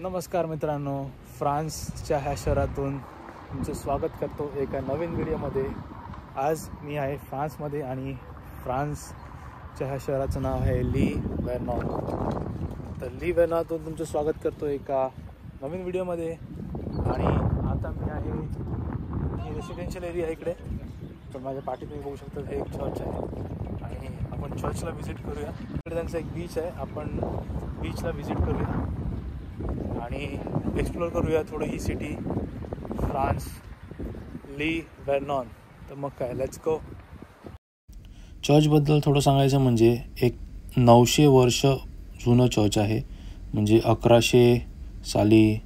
नमस्कार मित्रांनो, फ्रान्सच्या ह्या शहरातून तुमचं स्वागत करतो एका नवीन व्हिडिओमध्ये। आज मी आहे फ्रान्समध्ये आणि फ्रान्सच्या ह्या शहराचं नाव आहे ली वेर्नॉन। तर ली वेर्नॉनतून तुमचं स्वागत करतो एका नवीन व्हिडिओमध्ये। आणि आता मी आहे रेसिडेन्शियल एरिया इकडे। तर माझ्या पाठीत तुम्ही बघू शकता हे एक चर्च आहे आणि आपण चर्चला व्हिजिट करूया। इकडे त्यांचं एक बीच आहे, आपण बीचला व्हिजिट करूया आणि एक्सप्लोर करूया थोडी ही सिटी फ्रान्स, ली वेर्नॉन। तर मग काय, लेट्स गो। चर्चबद्दल थोडं सांगायचं म्हणजे एक 900 वर्ष जुनं चर्च आहे, म्हणजे 1100 साली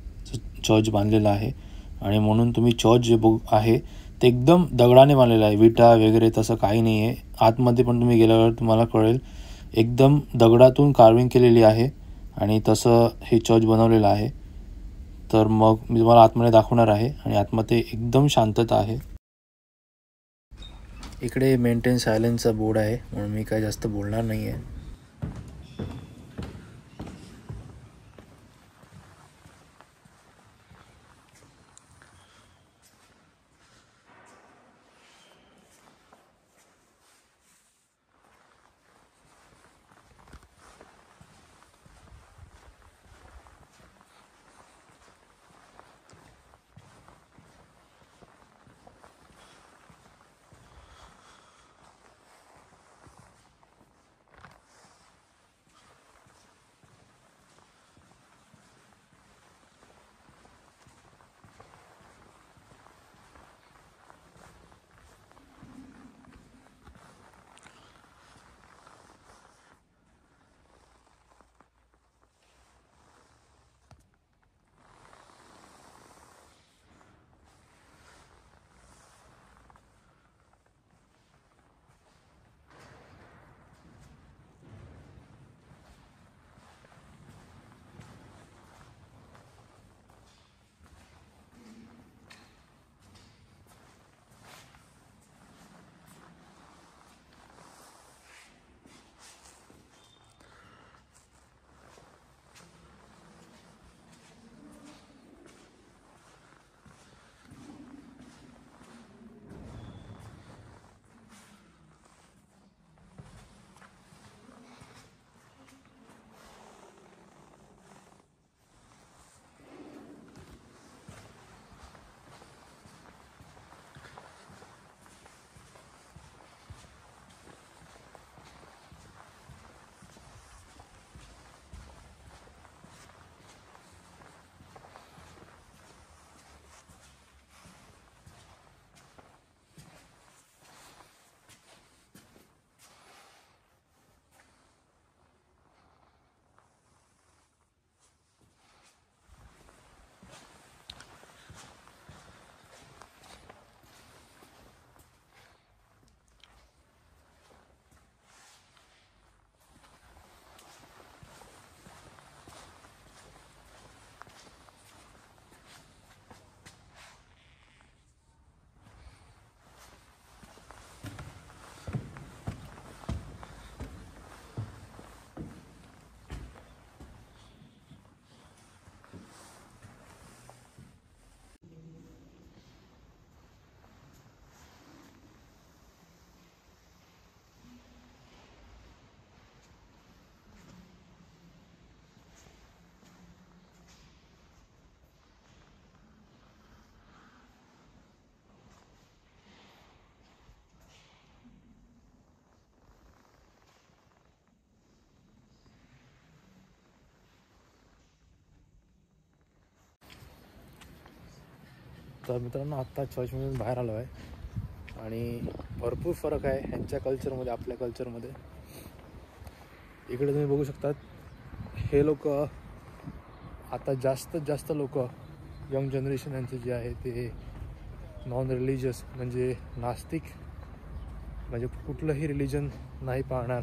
चर्च बांधलेलं आहे। आणि म्हणून तुम्ही चर्च जे आहे ते एकदम दगडाने बांधलेलं आहे, विटा वगैरे तसं काही नाही आहे। आतमध्ये पण तुम्ही गेल्यावर तुम्हाला कळेल, एकदम दगडातून कार्विंग केलेली आहे आणि तसं हे चर्च बनवलेलं आहे। तर मग मी तुम्हाला आतमध्ये दाखवणार आहे आणि आतमध्ये एकदम शांतता आहे। इकडे मेंटेन सायलेन्सचा बोर्ड आहे, म्हणून मी काही जास्त बोलणार नाही आहे। तर मित्रांनो, आत्ता चर्चमधून बाहेर आलो आहे आणि भरपूर फरक आहे ह्यांच्या कल्चरमध्ये आपल्या कल्चरमध्ये। इकडे तुम्ही बघू शकतात, हे लोक आता जास्तीत जास्त लोक यंग जनरेशन यांचे जे आहे ते नॉन रिलिजियस म्हणजे नास्तिक, म्हणजे कुठलंही रिलिजन नाही पाळणार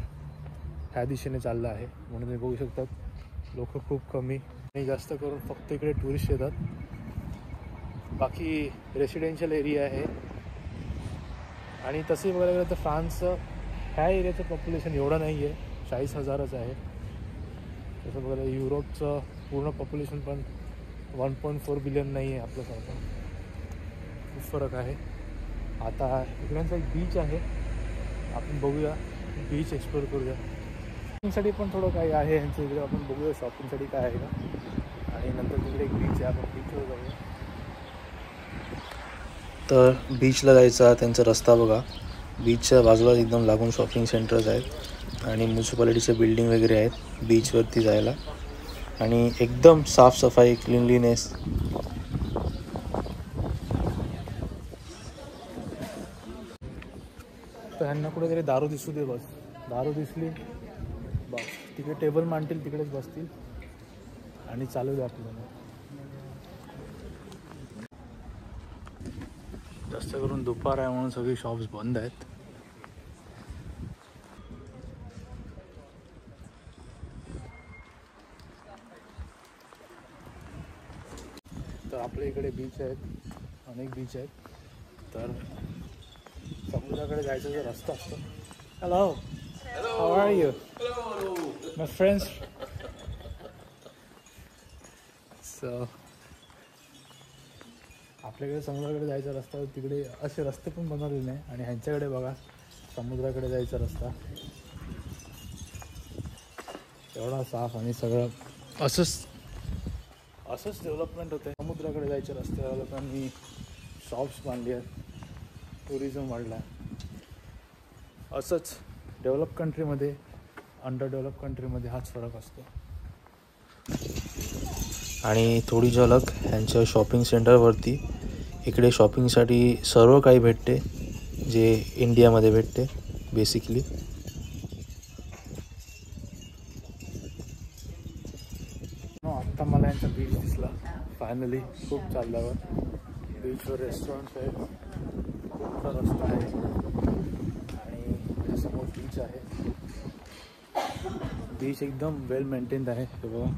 ह्या दिशेने चाललं आहे। म्हणून तुम्ही बघू शकतात लोक खूप कमी आणि जास्त करून फक्त इकडे टुरिस्ट येतात। बाकी रेसिडेन्शियल एरिया आहे आणि तसंही बघायला गेलं तर फ्रान्सचं ह्या एरियाचं पॉप्युलेशन एवढं नाही आहे, 40,000च आहे। तसं बघायला युरोपचं पूर्ण पॉप्युलेशन पण 1.4 बिलियन नाही आहे आपल्यासारखं, खूप फरक आहे. आता इकड्यांचा एक बीच आहे, आपण बघूया, बीच एक्सप्लोअर करूया. शॉपिंगसाठी पण थोडं काही आहे यांचं इकडे, आपण बघूया शॉपिंगसाठी काय आहे का. आणि नंतर तिकडे एक बीच आहे, आपण बीचवर जाऊया. तर बीचला जायचा त्यांचा रस्ता बघा, बीचच्या बाजूला एकदम लागून शॉपिंग सेंटर्स आहेत आणि म्युन्सिपालिटीचे बिल्डिंग वगैरे आहेत बीचवरती जायला. आणि एकदम साफसफाई, क्लिनलीनेस. तर ह्यांना कुठेतरी दारू दिसू दे, बस दारू दिसली बस तिकडे टेबल मांडतील, तिकडेच बसतील आणि चालू दे आपल्याला. जास्त करून दुपार आहे म्हणून सगळी शॉप्स बंद आहेत. तर आपल्या इकडे बीच आहेत, अनेक बीच आहेत. तर समुद्राकडे जायचा जो रस्ता असतो. Hello, how are you my friends. So आपल्याकडे समुद्राकडे जायचा रस्ता, तिकडे असे रस्ते पण बनवलेले नाही. आणि ह्यांच्याकडे बघा समुद्राकडे जायचा रस्ता एवढा साफ आणि सगळं असंच डेव्हलपमेंट होतं. समुद्राकडे जायच्या रस्त्यावर लोकांनी शॉप्स बांधली आहेत, टुरिझम वाढला आहे. असंच डेव्हलप कंट्रीमध्ये, अंडर डेव्हलप कंट्रीमध्ये हाच फरक असतो. आणि थोडी झलक ह्यांच्या शॉपिंग सेंटरवरती. इकडे शॉपिंगसाठी सर्व काही भेटते जे इंडियामध्ये भेटते बेसिकली. आत्ता मला यांचा बीच दिसला फायनली, खूप चालल्यावर. बीचवर रेस्टॉरंट्स आहेत, खूप रस्ता आहे आणि त्यासमोर बीच आहे. बीच एकदम वेल मेंटेन्ड आहे. हे बघा,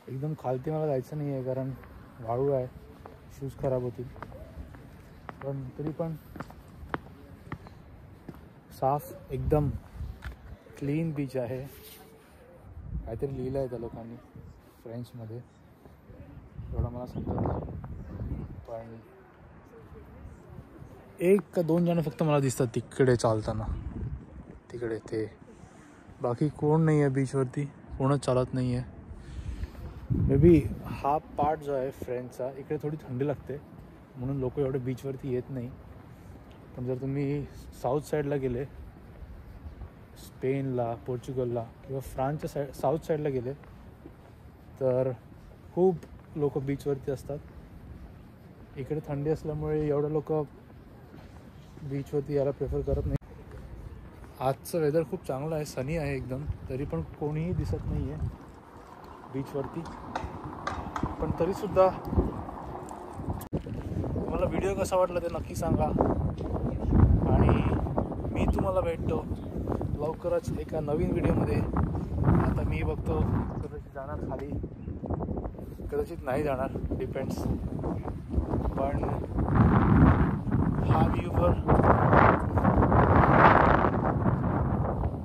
एकदम खालती मला जायचं नाही आहे कारण वाळू आहे, शूज खराब होतील. पण तरी पण साफ एकदम क्लीन बीच आहे. काहीतरी लिहिलं आहे त्या लोकांनी फ्रेंचमध्ये, एवढं मला समजत. पण 1 का 2 जण फक्त मला दिसतात तिकडे चालताना, तिकडे ते. बाकी कोण नाही आहे बीचवरती, कोणच चालत नाही आहे. मे बी हा पार्ट जो आहे फ्रेंचचा, इकडे थोडी थंडी लागते म्हणून लोक एवढे बीचवरती येत नाही. पण जर तुम्ही साऊथ साईडला गेले, स्पेनला, पोर्चुगलला किंवा फ्रान्सच्या साऊथ साईडला गेले तर खूप लोक बीचवरती असतात. इकडे थंडी असल्यामुळे एवढं लोक बीचवरती यायला प्रेफर करत नाही. आजचं वेदर खूप चांगलं आहे, सनी आहे एकदम, तरी पण कोणीही दिसत नाही आहे बीचवरती. पण तरीसुद्धा तुम्हाला व्हिडिओ कसा वाटला ते नक्की सांगा. आणि मी तुम्हाला भेटतो लवकरच एका नवीन व्हिडिओमध्ये. आता मी बघतो कदाचित जाणार खाली, कदाचित नाही जाणार, डिपेंड्स. पण हा व्ह्यूवर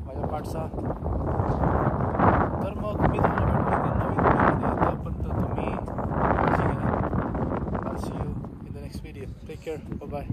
माझ्या पाठचा. तर मग मी तुम्हाला भेटतो नवीन व्हिडिओमध्ये. तोपर्यंत तुम्ही काळजी घ्या. I'll see you in the next video. Take care. Bye bye.